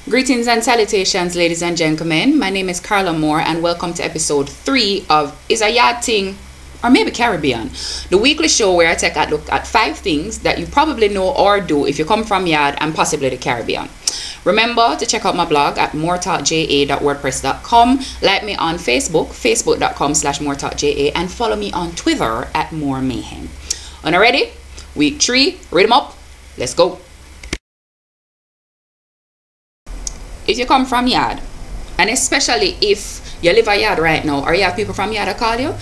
Greetings and salutations, ladies and gentlemen. My name is Carla Moore, and welcome to episode 3 of Is a Yaad Ting or maybe Caribbean, the weekly show where I take a look at 5 things that you probably know or do if you come from Yaad and possibly the Caribbean. Remember to check out my blog at MooreTalkJa.wordpress.com, like me on Facebook, facebook.com/MooreTalkJa, and follow me on Twitter at MooreMayhem. Are you ready? Week 3, read them up. Let's go. If you come from Yaad, and especially if you live a Yaad right now, or you have people from Yaad that call you,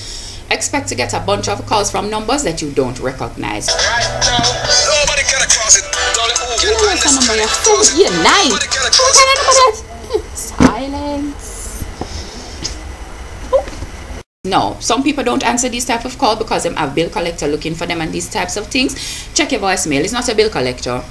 expect to get a bunch of calls from numbers that you don't recognize. Right now, nobody can cross it. Silence. No, some people don't answer these type of calls because they have bill collector looking for them and these types of things. Check your voicemail. It's not a bill collector.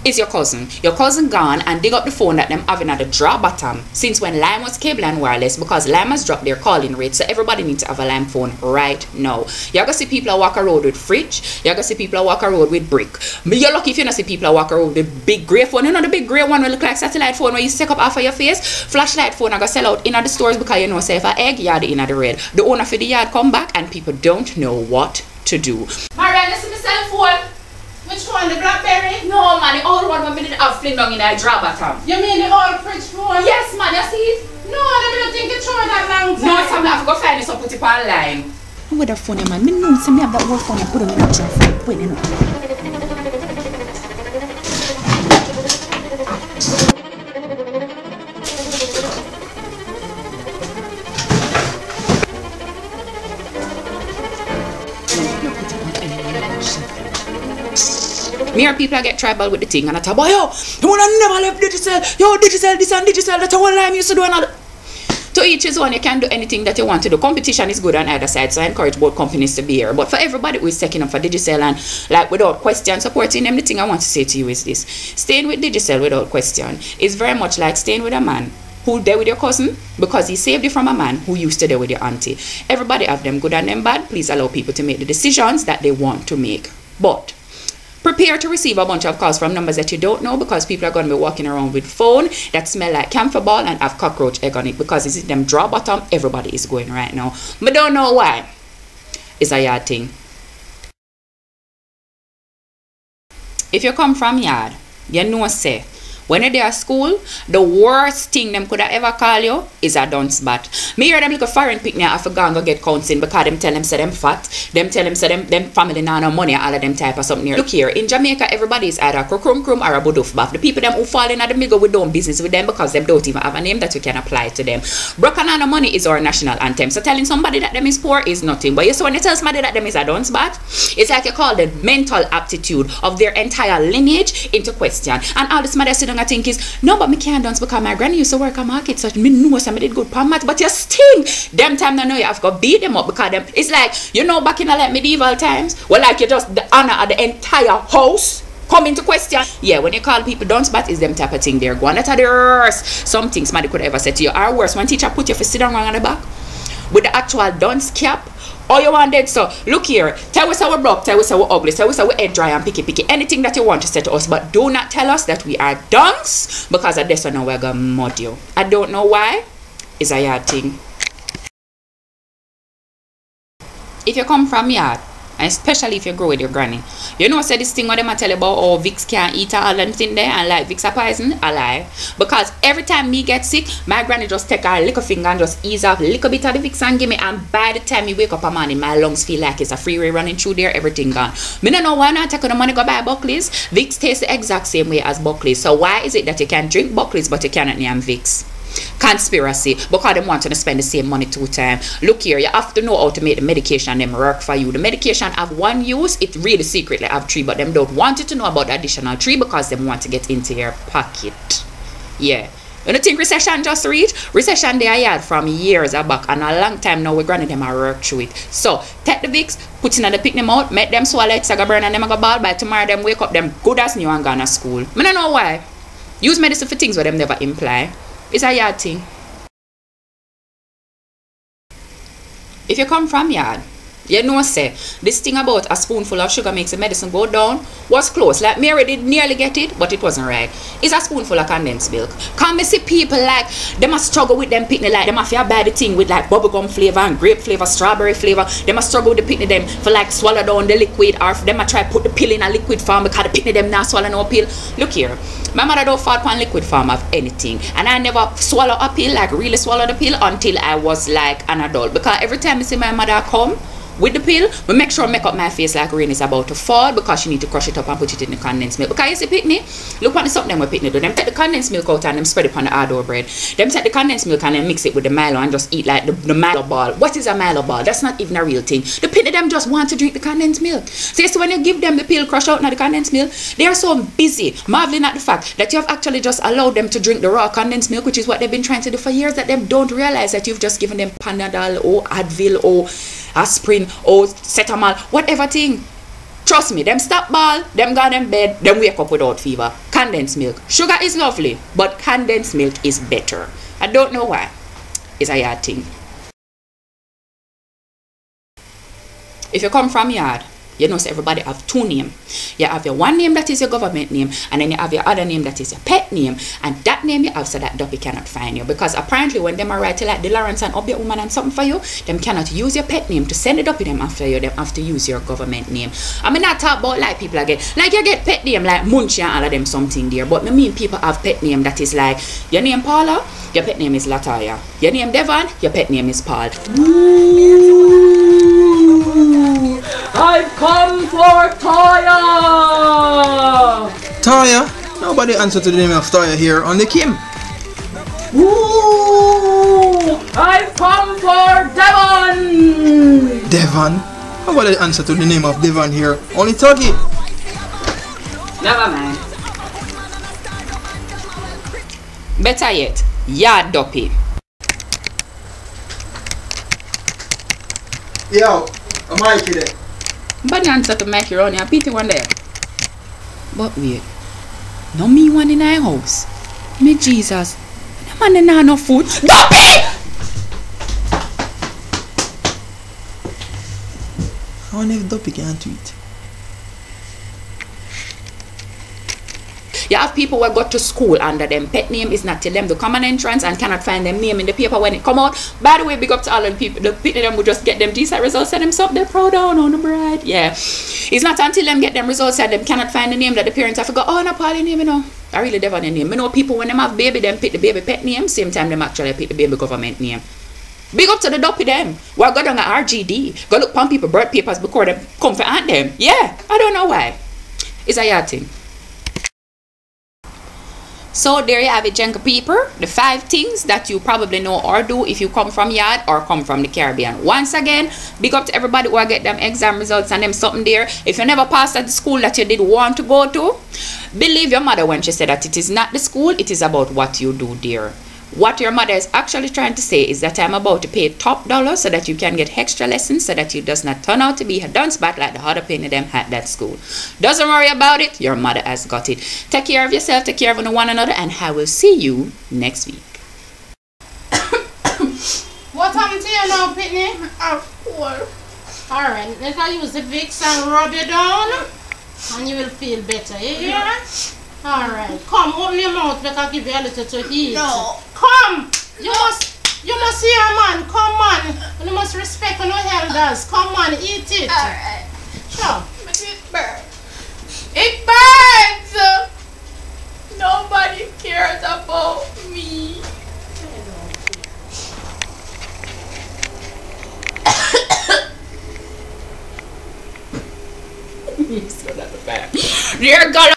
It's your cousin. Your cousin gone and dig up the phone that them having at the draw bottom since when Lime was cable and wireless, because Lime has dropped their calling rate, so everybody needs to have a Lime phone right now. You're gonna see people walk around with fridge. You're gonna see people walk around with brick. You're lucky if you don't see people walk around with the big grey phone. You know the big grey one will look like satellite phone where you stick up half of your face. Flashlight phone I gonna sell out in the stores because you know say if an egg yard in the red. The owner for the yard come back and people don't know what to do. Marianne, listen to my cell phone. Which one? The Blackberry? No man, the old one we did have fling down in the draw bottom. You mean the old fridge phone? Yes man, you see it? No, I don't think it's showing that long time. No, so I'm have to go find this and put it online. With a phone, man. Me know some me have that old phone and put on the drawer when you know. Me or people get tribal with the thing and I tell boy, yo, the one I never left digital, yo, digital this and digital, that's all I used to do another. To each his own, you can do anything that you want to do. Competition is good on either side, so I encourage both companies to be here. But for everybody who is taking up for digital and like without question supporting them, the thing I want to say to you is this: staying with digital without question is very much like staying with a man who there with your cousin because he saved you from a man who used to there with your auntie. Everybody have them good and them bad. Please allow people to make the decisions that they want to make. But prepare to receive a bunch of calls from numbers that you don't know, because people are going to be walking around with phone that smell like camphor ball and have cockroach egg on it, because it's in them draw bottom. Everybody is going right now. But don't know why. It's a Yaad thing. If you come from Yaad, you know say when you're there at school, the worst thing them could have ever call you is a dunce bat. Me hear them little foreign picnic have to go and go get counseling because them tell them say them fat. Them tell them say them family nah no money, all of them type of something here. Look here, in Jamaica everybody is either a krum or a buduf bath. The people them who fall in at the middle we don't business with them because them don't even have a name that we can apply to them. Broken on money is our national anthem. So telling somebody that them is poor is nothing. But you see when you tell somebody that them is a dunce bat, it's like you call the mental aptitude of their entire lineage into question. And all this mother sit down I think is, no, but me can't dance because my granny used to work at market, so me know some did good per match, but you sting. Them time I know you have to beat them up because them, it's like, you know, back in the like medieval times, well, like you just the honor of the entire house come into question. Yeah, when you call people dunce bat is them type of thing. They're going at the worst. Some things somebody could ever say to you are worse. One teacher put you for sit down wrong on the back with the actual dunce cap. All you want dead, so look here, tell us how we broke, tell us how we ugly, tell us how we head dry and picky, anything that you want to say to us, but do not tell us that we are dunks, because of this one now we're gonna mud you. I don't know why. It's a Yaad thing. If you come from Yaad, and especially if you grow with your granny, you know say this thing what them I tell you about oh vicks can't eat all them thing there and like vicks are poison. I lie, because every time me get sick, my granny just take her little finger and just ease off a little bit of the vicks and give me, and by the time you wake up a morning my lungs feel like it's a freeway running through there, everything gone. Me don't know why not take the money go buy Buckley's. Vicks taste the exact same way as Buckley's, so why is it that you can drink Buckley's but you cannot name Vicks? Conspiracy, because they want to spend the same money 2 times. Look here, you have to know how to make the medication them work for you. The medication have 1 use, it really secretly have 3, but them don't want you to know about the additional 3 because they want to get into your pocket. Yeah. You don't think recession just reach? Recession they are had from years back, and a long time now we're granting them a work through it. So take the Vicks, put in the pick them out, make them swallow it, saga burn and them go ball. By tomorrow them wake up them good as new and gone to school. I don't know why. Use medicine for things where them never imply. It's a Yaad thing. If you come from Yaad, You know, say, this thing about a spoonful of sugar makes the medicine go down was close. Like, Mary did nearly get it, but it wasn't right. It's a spoonful of condensed milk. Come me see people like, they must struggle with them pitney, like, they must buy the thing with like bubblegum flavor and grape flavor, strawberry flavor. They must struggle with the pitney them for like swallow down the liquid, or if they must try put the pill in a liquid form because the pitney them not swallow no pill. Look here, my mother don't fall on liquid form of anything, and I never swallow a pill, like really swallow the pill, until I was like an adult. Because every time I see my mother come with the pill, we make sure I make up my face like rain is about to fall, because she need to crush it up and put it in the condensed milk. Because you see pitney, look what the something with pitney do. Them take the condensed milk out and them spread it on the hard bread. Them take the condensed milk and then mix it with the Milo and just eat like the Milo ball. What is a Milo ball? That's not even a real thing. The pitney them just want to drink the condensed milk. So when you give them the pill crush out now the condensed milk, they are so busy marveling at the fact that you have actually just allowed them to drink the raw condensed milk, which is what they've been trying to do for years, that they don't realize that you've just given them Panadol or Advil or aspirin or Cetamol, whatever thing. Trust me, them stop ball, them go them bed, them wake up without fever. Condensed milk. Sugar is lovely, but condensed milk is better. I don't know why. It's a yard thing. If you come from yard, you know, so everybody have two names. You have your one name that is your government name, and then you have your other name that is your pet name, and that name you have so that Duppy cannot find you. Because apparently when them are writing like the Lawrence and Obia woman and something for you, them cannot use your pet name to send it Duppy them after you. Them have to use your government name. I mean, not talk about like people again. Like you get pet name like Munchie and all of them something there, but I mean people have pet name that is like your name Paula, your pet name is Lataya. Your name Devon, your pet name is Paul. I've come for Toya! Toya? Nobody answer to the name of Toya here on the Kim. Ooh! I've come for Devon! Devon? Nobody answer to the name of Devon here. Only Tuggy. Never mind. Better yet, Yaad Duppy. Yo, I'm Mikey there. But answer to make your own, you're pity one there. But wait, no me one in our house. Me Jesus, the man ain't have no food. Duppy! I wonder if Duppy can tweet. You have people who go to school under them pet name is not till them the common entrance and cannot find them name in the paper when it come out. By the way, big up to all the people. The people them will just get them decent results, send them something they're proud of on the bride. Yeah. It's not until them get them results and them cannot find the name that the parents have to go, oh no, Polly name, you know. I really never name. You know people when them have baby, them pick the baby pet name, same time them actually pick the baby government name. Big up to the Duppy them. Well, go down at RGD. Go look on people birth papers before them come for aunt them. Yeah. I don't know why. It's a yard thing. So there you have it, Jenka people, the 5 things that you probably know or do if you come from yard or come from the Caribbean. Once again, big up to everybody who get them exam results and them something there. If you never passed at the school that you did want to go to, believe your mother when she said that it is not the school, it is about what you do there. What your mother is actually trying to say is that I'm about to pay top dollar so that you can get extra lessons so that you does not turn out to be a dunce bat like the other penny them at that school. Doesn't worry about it, your mother has got it. Take care of yourself, take care of one another, and I will see you next week. What happened to you now, Pitney? I'm poor. Alright, let us use the vicks and rub you down and you will feel better, you hear? Alright, come, open your mouth, make I give you a little to eat. No. Come! You must see your man, come on. You must respect no elders. Come on, eat it. Alright. Sure. But it burns. It burns! Nobody cares about me. Dear God.